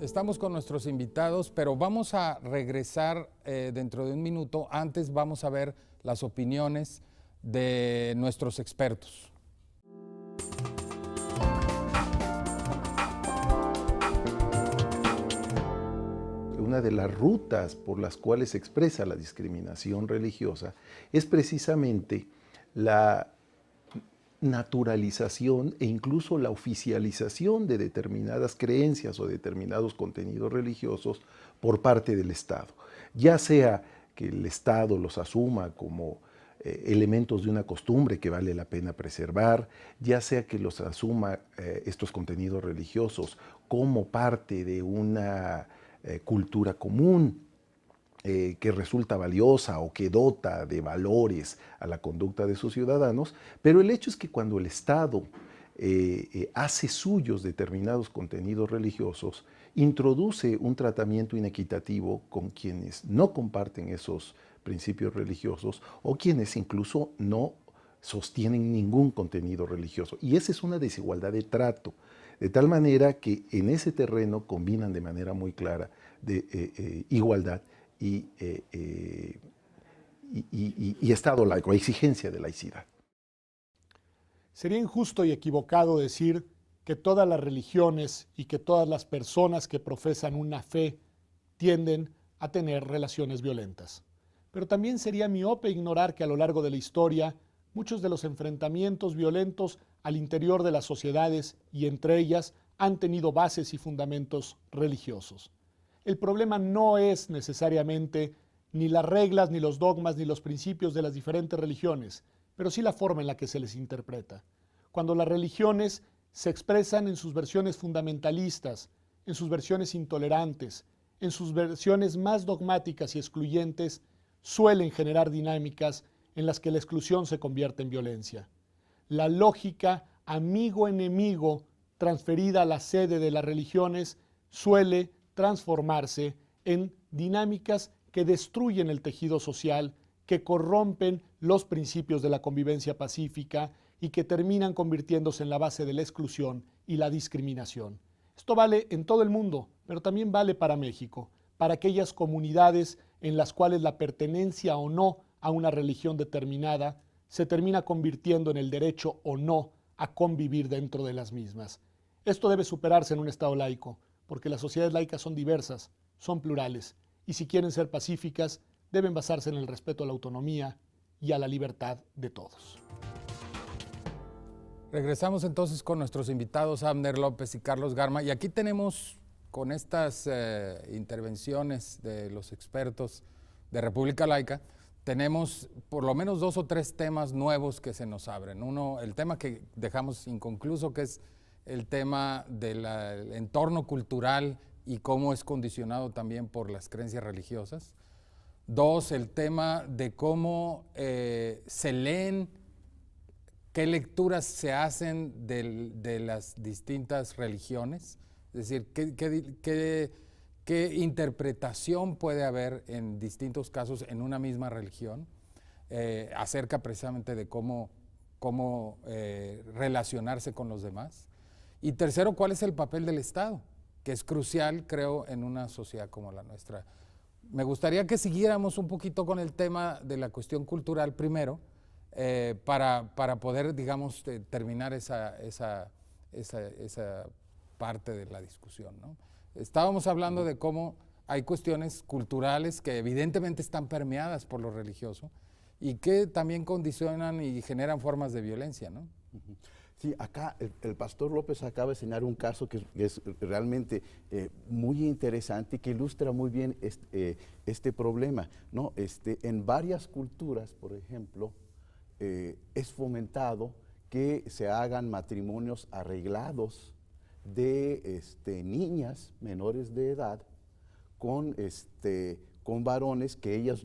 Estamos con nuestros invitados, pero vamos a regresar dentro de un minuto. Antes vamos a ver las opiniones de nuestros expertos. Una de las rutas por las cuales se expresa la discriminación religiosa es precisamente la naturalización e incluso la oficialización de determinadas creencias o determinados contenidos religiosos por parte del Estado. Ya sea que el Estado los asuma como elementos de una costumbre que vale la pena preservar, ya sea que los asuma estos contenidos religiosos como parte de una cultura común que resulta valiosa o que dota de valores a la conducta de sus ciudadanos, pero el hecho es que cuando el Estado hace suyos determinados contenidos religiosos, introduce un tratamiento inequitativo con quienes no comparten esos principios religiosos o quienes incluso no sostienen ningún contenido religioso. Y esa es una desigualdad de trato, de tal manera que en ese terreno combinan de manera muy clara de igualdad y Estado laico, exigencia de laicidad. Sería injusto y equivocado decir que todas las religiones y que todas las personas que profesan una fe tienden a tener relaciones violentas. Pero también sería miope ignorar que a lo largo de la historia muchos de los enfrentamientos violentos al interior de las sociedades y entre ellas han tenido bases y fundamentos religiosos. El problema no es necesariamente ni las reglas, ni los dogmas, ni los principios de las diferentes religiones, pero sí la forma en la que se les interpreta. Cuando las religiones se expresan en sus versiones fundamentalistas, en sus versiones intolerantes, en sus versiones más dogmáticas y excluyentes, suelen generar dinámicas en las que la exclusión se convierte en violencia. La lógica amigo-enemigo transferida a la sede de las religiones suele transformarse en dinámicas que destruyen el tejido social, que corrompen los principios de la convivencia pacífica y que terminan convirtiéndose en la base de la exclusión y la discriminación. Esto vale en todo el mundo, pero también vale para México, para aquellas comunidades en las cuales la pertenencia o no a una religión determinada se termina convirtiendo en el derecho o no a convivir dentro de las mismas. Esto debe superarse en un Estado laico, porque las sociedades laicas son diversas, son plurales, y si quieren ser pacíficas, deben basarse en el respeto a la autonomía y a la libertad de todos. Regresamos entonces con nuestros invitados, Abner López y Carlos Garma, y aquí tenemos con estas intervenciones de los expertos de República Laica, tenemos por lo menos 2 o 3 temas nuevos que se nos abren. Uno, el tema que dejamos inconcluso, que es el tema del entorno cultural y cómo es condicionado también por las creencias religiosas. 2, el tema de cómo se leen, qué lecturas se hacen de las distintas religiones, es decir, qué interpretación puede haber en distintos casos en una misma religión, acerca precisamente de cómo relacionarse con los demás. Y tercero, ¿cuál es el papel del Estado? Que es crucial, creo, en una sociedad como la nuestra. Me gustaría que siguiéramos un poquito con el tema de la cuestión cultural primero, para poder, digamos, terminar esa parte de la discusión, ¿no? Estábamos hablando de cómo hay cuestiones culturales que evidentemente están permeadas por lo religioso y que también condicionan y generan formas de violencia, ¿no? Sí, acá el pastor López acaba de enseñar un caso que es realmente muy interesante y que ilustra muy bien este problema, ¿no? En varias culturas, por ejemplo, es fomentado que se hagan matrimonios arreglados de niñas menores de edad con varones que ellas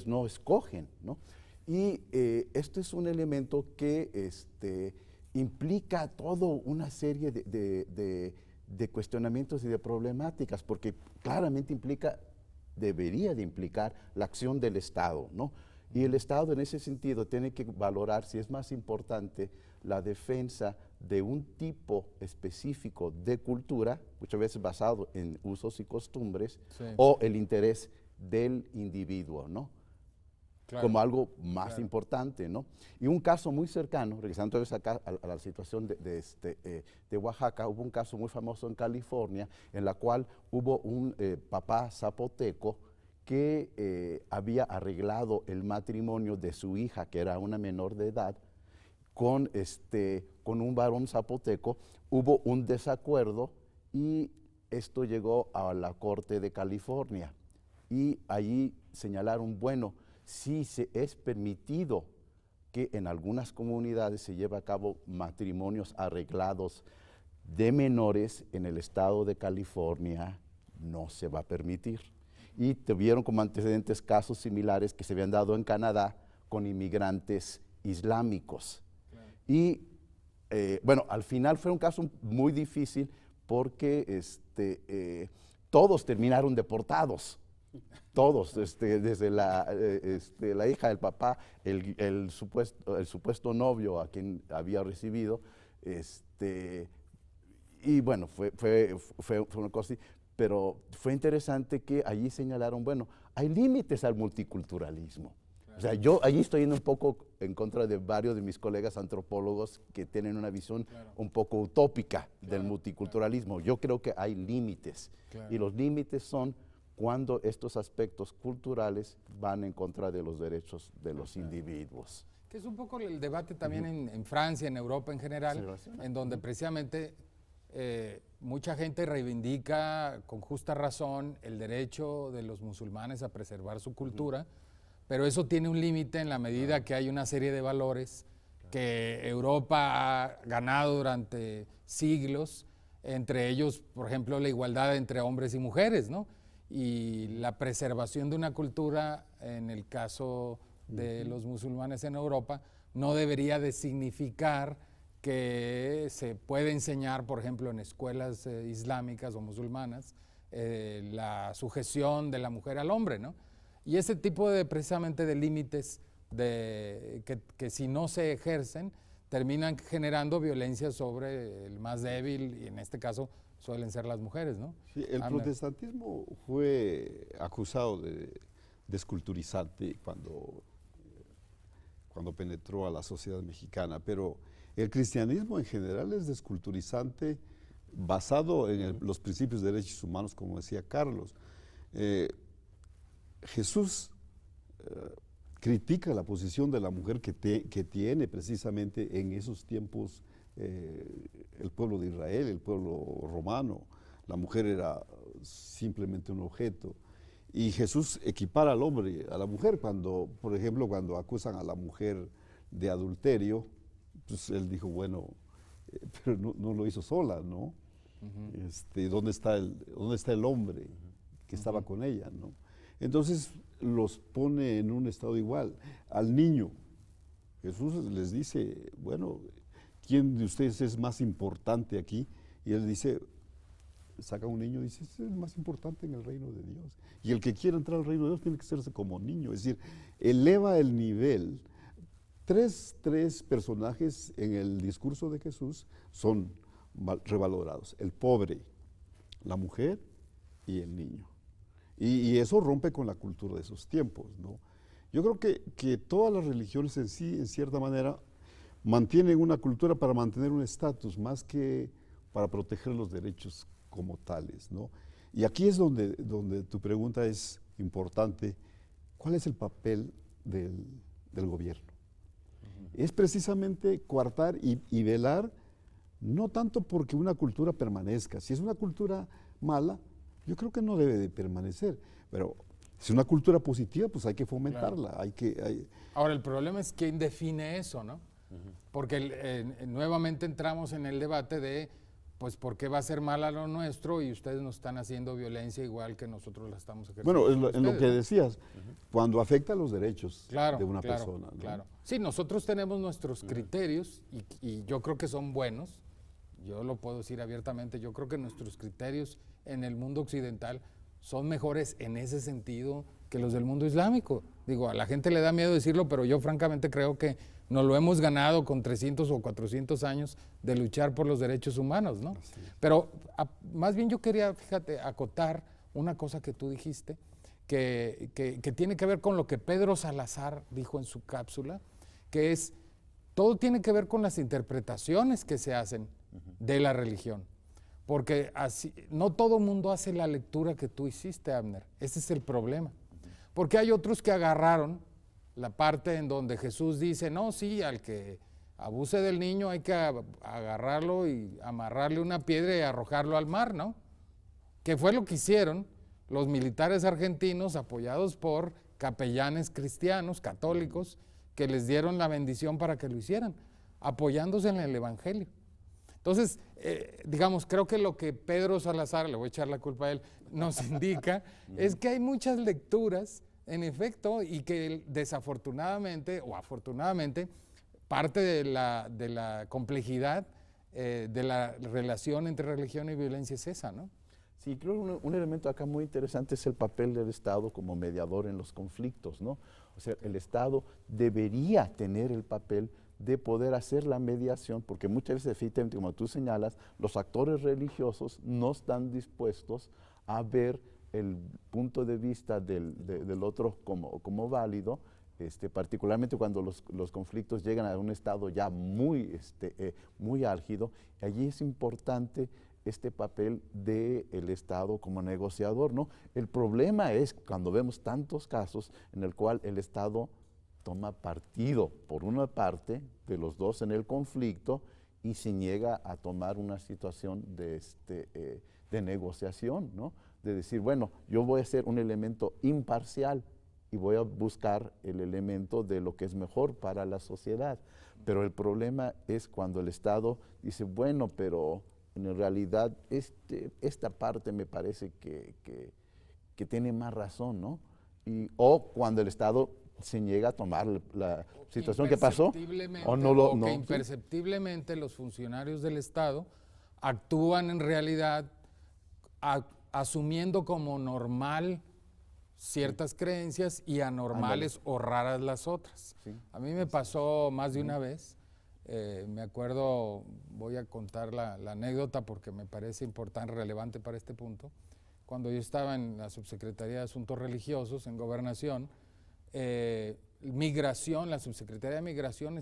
no escogen, ¿no? Y esto es un elemento que implica toda una serie de cuestionamientos y de problemáticas, porque claramente debería de implicar la acción del Estado, ¿no? Y el Estado en ese sentido tiene que valorar si es más importante la defensa de un tipo específico de cultura, muchas veces basado en usos y costumbres, Sí. o el interés del individuo, ¿no? Claro. Como algo más Claro. importante, ¿no? Y un caso muy cercano, regresando otra vez acá a la situación de Oaxaca, hubo un caso muy famoso en California, en la cual hubo un papá zapoteco que había arreglado el matrimonio de su hija, que era una menor de edad, con un varón zapoteco. Hubo un desacuerdo y esto llegó a la Corte de California. Y allí señalaron, bueno, sí se es permitido que en algunas comunidades se lleve a cabo matrimonios arreglados de menores, en el estado de California no se va a permitir. Y tuvieron como antecedentes casos similares que se habían dado en Canadá con inmigrantes islámicos. Claro. Y bueno, al final fue un caso muy difícil porque todos terminaron deportados. Todos, desde la hija del papá, el supuesto novio a quien había recibido, y bueno, fue una cosa así, pero fue interesante que allí señalaron, bueno, hay límites al multiculturalismo. Claro. O sea, yo allí estoy yendo un poco en contra de varios de mis colegas antropólogos que tienen una visión claro. un poco utópica claro. del multiculturalismo. Claro. Yo creo que hay límites, claro. y los límites son cuando estos aspectos culturales van en contra de los derechos de los individuos. Que es un poco el debate también en Francia, en Europa en general, en donde precisamente mucha gente reivindica con justa razón el derecho de los musulmanes a preservar su cultura, pero eso tiene un límite en la medida que hay una serie de valores que Europa ha ganado durante siglos, entre ellos, por ejemplo, la igualdad entre hombres y mujeres, ¿no? Y la preservación de una cultura, en el caso de los musulmanes en Europa, no debería de significar que se puede enseñar, por ejemplo, en escuelas islámicas o musulmanas, la sujeción de la mujer al hombre, ¿no? Y ese tipo de, precisamente, de límites que si no se ejercen, terminan generando violencia sobre el más débil, y en este caso suelen ser las mujeres, ¿no? Sí, el protestantismo fue acusado de desculturizante cuando penetró a la sociedad mexicana, pero el cristianismo en general es desculturizante basado en los principios de derechos humanos, como decía Carlos. Jesús critica la posición de la mujer que tiene precisamente en esos tiempos el pueblo de Israel, el pueblo romano. La mujer era simplemente un objeto. Y Jesús equipara al hombre a la mujer cuando, por ejemplo, cuando acusan a la mujer de adulterio, pues él dijo, bueno, pero no lo hizo sola, ¿no? ¿Dónde está el hombre que estaba con ella, ¿no? Entonces los pone en un estado igual. Al niño, Jesús les dice, bueno, ¿quién de ustedes es más importante aquí? Y él dice, saca un niño y dice, es el más importante en el reino de Dios. Y el que quiera entrar al reino de Dios tiene que serse como niño. Es decir, eleva el nivel. Tres personajes en el discurso de Jesús son revalorados. El pobre, la mujer y el niño. Y eso rompe con la cultura de esos tiempos, ¿no? Yo creo que todas las religiones en sí, en cierta manera, mantienen una cultura para mantener un estatus, más que para proteger los derechos como tales, ¿no? Y aquí es donde tu pregunta es importante. ¿Cuál es el papel del gobierno? Es precisamente coartar y velar, no tanto porque una cultura permanezca. Si es una cultura mala, yo creo que no debe de permanecer, pero si es una cultura positiva, pues hay que fomentarla. Claro. Ahora, el problema es quién define eso, ¿no? Porque nuevamente entramos en el debate de, pues, ¿por qué va a ser mala lo nuestro y ustedes nos están haciendo violencia igual que nosotros la estamos ejerciendo? Bueno, en lo que decías, cuando afecta los derechos de una persona, ¿no? Claro. Sí, nosotros tenemos nuestros criterios y yo creo que son buenos. Yo lo puedo decir abiertamente, yo creo que nuestros criterios en el mundo occidental son mejores en ese sentido que los del mundo islámico. Digo, a la gente le da miedo decirlo, pero yo francamente creo que nos lo hemos ganado con 300 o 400 años de luchar por los derechos humanos, ¿no? Pero más bien yo quería, fíjate, acotar una cosa que tú dijiste, que tiene que ver con lo que Pedro Salazar dijo en su cápsula, que es, todo tiene que ver con las interpretaciones que se hacen de la religión. Porque así, no todo el mundo hace la lectura que tú hiciste, Abner. Ese es el problema. Porque hay otros que agarraron la parte en donde Jesús dice, no, sí, al que abuse del niño hay que agarrarlo y amarrarle una piedra y arrojarlo al mar, ¿no? Que fue lo que hicieron los militares argentinos apoyados por capellanes cristianos, católicos, que les dieron la bendición para que lo hicieran, apoyándose en el Evangelio. Entonces, digamos, creo que lo que Pedro Salazar, le voy a echar la culpa a él, nos indica es que hay muchas lecturas, en efecto, y que desafortunadamente o afortunadamente, parte de la complejidad de la relación entre religión y violencia es esa, ¿no? Sí, creo que un elemento acá muy interesante es el papel del Estado como mediador en los conflictos, ¿no? O sea, el Estado debería tener el papel de poder hacer la mediación, porque muchas veces, efectivamente, como tú señalas, los actores religiosos no están dispuestos a ver el punto de vista del otro como válido, particularmente cuando los conflictos llegan a un estado ya muy álgido. Allí es importante este papel del Estado como negociador, ¿no? El problema es cuando vemos tantos casos en el cual el Estado toma partido por una parte de los dos en el conflicto y se niega a tomar una situación de negociación, ¿no? De decir, bueno, yo voy a ser un elemento imparcial y voy a buscar el elemento de lo que es mejor para la sociedad. Pero el problema es cuando el Estado dice, bueno, pero en realidad esta parte me parece que tiene más razón, ¿no? O cuando el Estado se niega a tomar la situación que pasó o que imperceptiblemente los funcionarios del Estado actúan en realidad asumiendo como normal ciertas creencias y anormales o raras las otras. Sí. A mí me pasó más de una vez, me acuerdo, voy a contar la anécdota porque me parece importante, relevante para este punto. Cuando yo estaba en la Subsecretaría de Asuntos Religiosos, en Gobernación, Migración, la Subsecretaría de Migración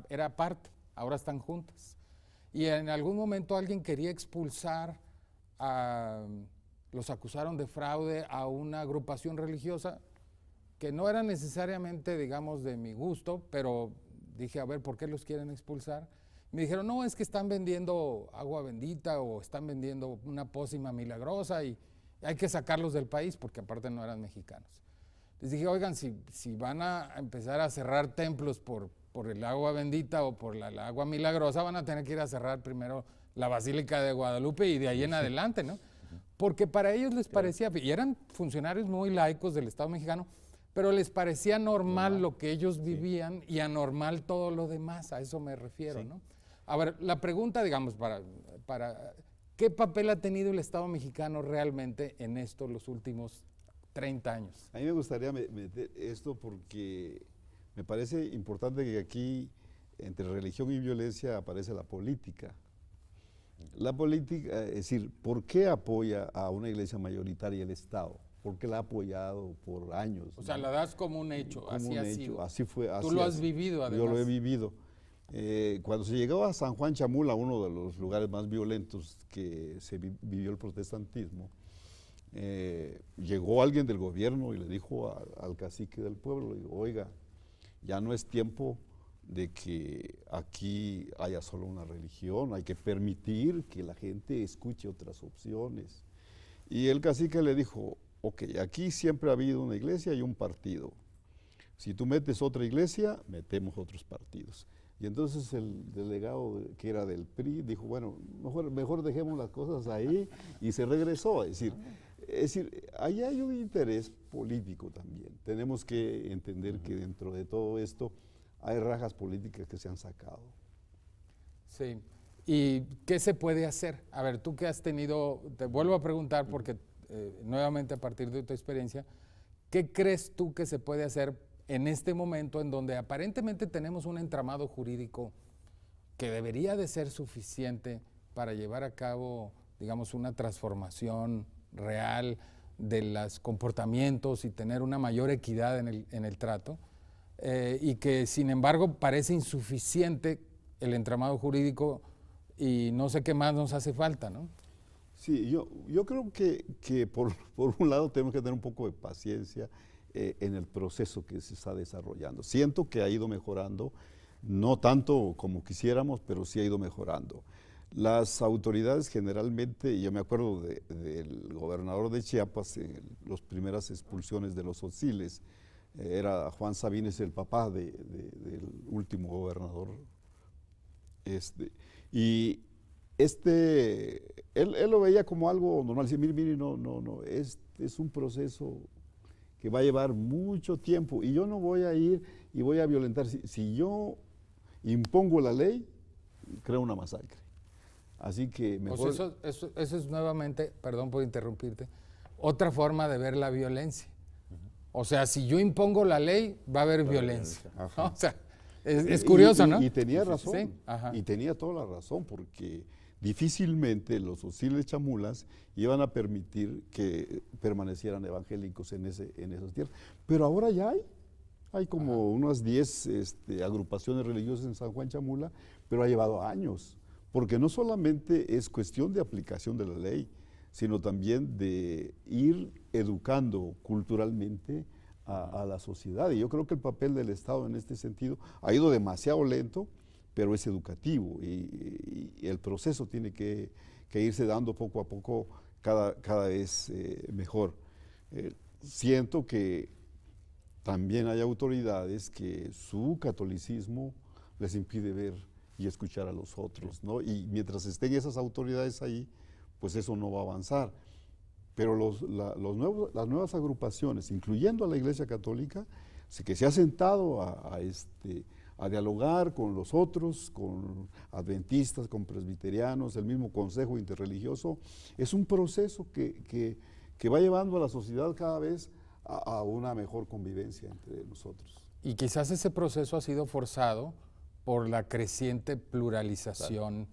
era aparte, ahora están juntas. Y en algún momento alguien quería expulsar, los acusaron de fraude a una agrupación religiosa que no era necesariamente, digamos, de mi gusto, pero dije, a ver, ¿por qué los quieren expulsar? Me dijeron, no, es que están vendiendo agua bendita o están vendiendo una pócima milagrosa y hay que sacarlos del país porque aparte no eran mexicanos. Les dije, oigan, si van a empezar a cerrar templos por el agua bendita o por la agua milagrosa, van a tener que ir a cerrar primero la Basílica de Guadalupe y de ahí en adelante, ¿no? Porque para ellos les parecía, y eran funcionarios muy laicos del Estado mexicano, pero les parecía normal lo que ellos vivían y anormal todo lo demás, a eso me refiero, ¿no? A ver, la pregunta, digamos, para ¿qué papel ha tenido el Estado mexicano realmente en esto los últimos 30 años? A mí me gustaría meter esto porque me parece importante que aquí, entre religión y violencia, aparece la política. La política, es decir, ¿por qué apoya a una iglesia mayoritaria el Estado? Porque la ha apoyado por años. O sea, la das como un hecho, como así un ha hecho, sido. así fue. Tú lo has vivido, además. Yo lo he vivido. Cuando se llegó a San Juan Chamula, uno de los lugares más violentos que se vivió el protestantismo, llegó alguien del gobierno y le dijo al cacique del pueblo, oiga, ya no es tiempo de que aquí haya solo una religión, hay que permitir que la gente escuche otras opciones. Y el cacique le dijo, ok, aquí siempre ha habido una iglesia y un partido. Si tú metes otra iglesia, metemos otros partidos. Y entonces el delegado que era del PRI dijo, bueno, mejor dejemos las cosas ahí y se regresó. Es decir, ahí hay un interés político también. Tenemos que entender que dentro de todo esto hay rajas políticas que se han sacado. Sí. ¿Y qué se puede hacer? A ver, tú que has tenido, te vuelvo a preguntar porque nuevamente a partir de tu experiencia, ¿Qué crees tú que se puede hacer en este momento en donde aparentemente tenemos un entramado jurídico que debería de ser suficiente para llevar a cabo, digamos, una transformación real de los comportamientos y tener una mayor equidad en el trato, y que sin embargo parece insuficiente el entramado jurídico y no sé qué más nos hace falta, ¿no? Sí, yo creo que por un lado tenemos que tener un poco de paciencia en el proceso que se está desarrollando. Siento que ha ido mejorando, no tanto como quisiéramos, pero sí ha ido mejorando. Las autoridades generalmente, yo me acuerdo del gobernador de Chiapas, en las primeras expulsiones de los tzotzíles, era Juan Sabines el papá del último gobernador. Y él lo veía como algo normal, decía, mire, no, es un proceso que va a llevar mucho tiempo y yo no voy a ir y voy a violentar. Si yo impongo la ley, creo una masacre. Así que mejor... O sea, eso es nuevamente, perdón por interrumpirte, otra forma de ver la violencia. O sea, si yo impongo la ley, va a haber violencia. ¿No? O sea, es curioso, ¿no? Y tenía razón, Sí, ajá. y tenía toda la razón, porque difícilmente los tzotzíles chamulas iban a permitir que permanecieran evangélicos en esas tierras. Pero ahora ya hay como unas 10 agrupaciones religiosas en San Juan Chamula, pero ha llevado años, porque no solamente es cuestión de aplicación de la ley, sino también de ir educando culturalmente a la sociedad. Y yo creo que el papel del Estado en este sentido ha ido demasiado lento, pero es educativo y el proceso tiene que irse dando poco a poco cada vez mejor. Siento que también hay autoridades que su catolicismo les impide ver y escuchar a los otros, ¿no? Y mientras estén esas autoridades ahí, pues eso no va a avanzar. Pero las nuevas agrupaciones, incluyendo a la Iglesia Católica, que se ha sentado a dialogar con los otros, con adventistas, con presbiterianos, el mismo Consejo Interreligioso, es un proceso que va llevando a la sociedad cada vez a una mejor convivencia entre nosotros. Y quizás ese proceso ha sido forzado por la creciente pluralización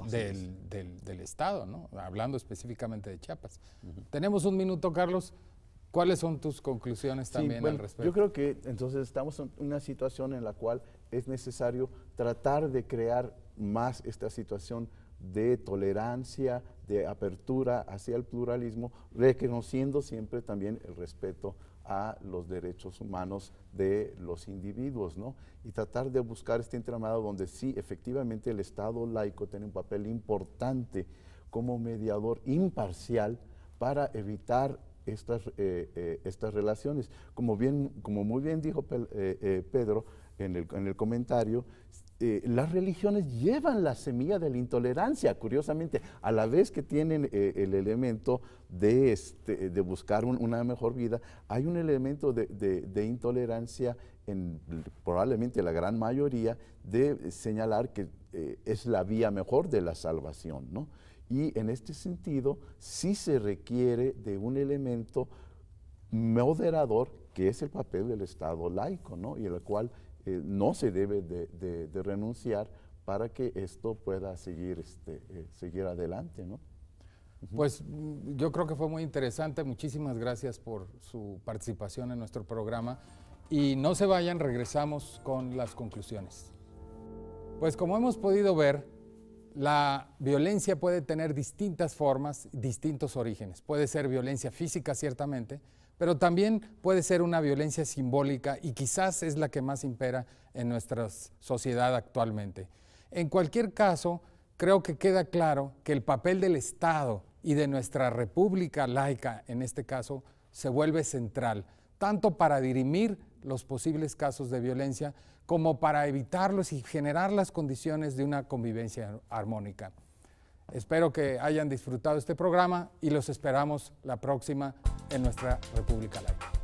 del Estado, ¿no? Hablando específicamente de Chiapas. Tenemos un minuto, Carlos. ¿Cuáles son tus conclusiones también al respecto? Yo creo que entonces estamos en una situación en la cual es necesario tratar de crear más esta situación de tolerancia, de apertura hacia el pluralismo, reconociendo siempre también el respeto a los derechos humanos de los individuos, ¿no? Y tratar de buscar este entramado donde sí, efectivamente, el Estado laico tiene un papel importante como mediador imparcial para evitar estas relaciones. Como muy bien dijo Pedro en el comentario, las religiones llevan la semilla de la intolerancia, curiosamente, a la vez que tienen el elemento de buscar una mejor vida, hay un elemento de intolerancia en probablemente la gran mayoría, de señalar que es la vía mejor de la salvación, ¿no? Y en este sentido sí se requiere de un elemento moderador, que es el papel del Estado laico, ¿no? Y el cual no se debe de renunciar para que esto pueda seguir adelante, ¿no? Pues yo creo que fue muy interesante. Muchísimas gracias por su participación en nuestro programa. Y no se vayan, regresamos con las conclusiones. Pues como hemos podido ver, la violencia puede tener distintas formas, distintos orígenes. Puede ser violencia física, ciertamente, pero también puede ser una violencia simbólica y quizás es la que más impera en nuestra sociedad actualmente. En cualquier caso, creo que queda claro que el papel del Estado y de nuestra república laica, en este caso, se vuelve central, tanto para dirimir los posibles casos de violencia como para evitarlos y generar las condiciones de una convivencia armónica. Espero que hayan disfrutado este programa y los esperamos la próxima en nuestra República Laica.